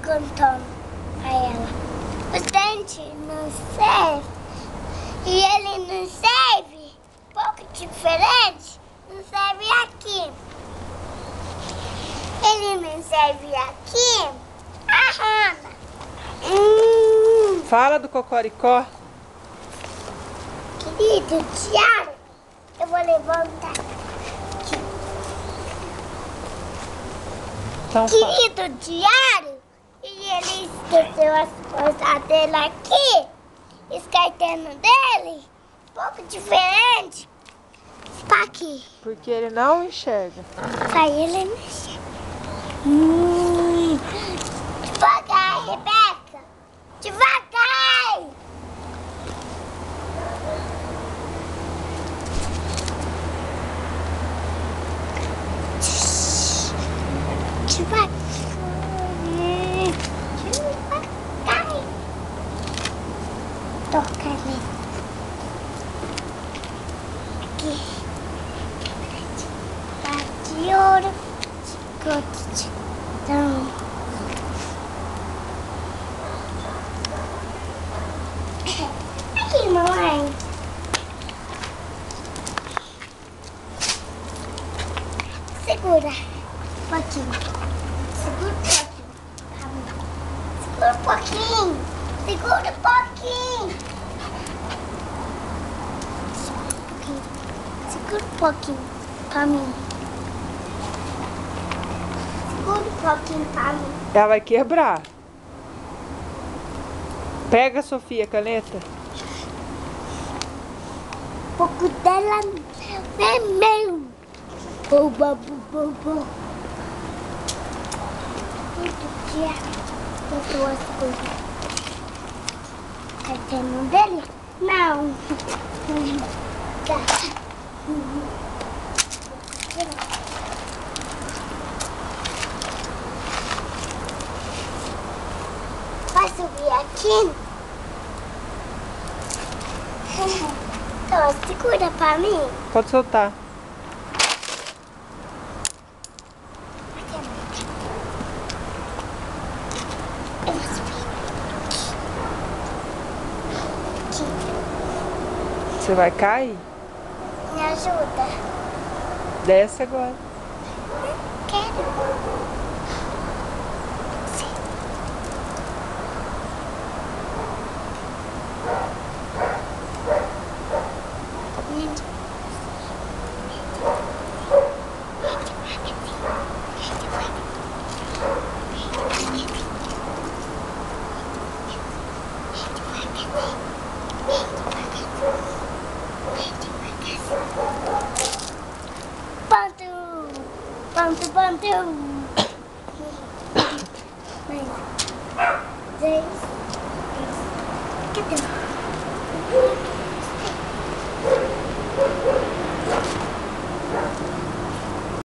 contando a ela. Os dentes não servem. E ele não serve. Um pouco diferente. Não serve aqui. Ele não serve aqui. A Hannah. Fala do Cocoricó. Querido Tiago, eu vou levantar aqui. Então, fala. Querido Diário, e ele esqueceu as coisas dele aqui, esquecendo dele, um pouco diferente, tá aqui, Porque ele não enxerga. pra ele mexer. Devagar, Rebeca, devagar! Devagar. Devagar. Toca ali. Aqui. Tá de ouro. Chicote. Então. Aqui, mamãe. Segura. Um pouquinho. Segura um pouquinho. Segura um pouquinho. Segura um pouquinho pra mim. Segura um pouquinho pra mim. Ela vai quebrar. Pega, Sofia, a caneta. Um pouco dela é meu. Boba, boba, boba. Muito dia. Botou as coisas. Tá tendo dele? Não. Tá. Vai subir aqui? Então, segura pra mim. Pode soltar. Eu vou subir. Aqui. Você vai cair? Me ajuda. Desce agora. Quero. Ponto, ponto. Mais 10. Cadê?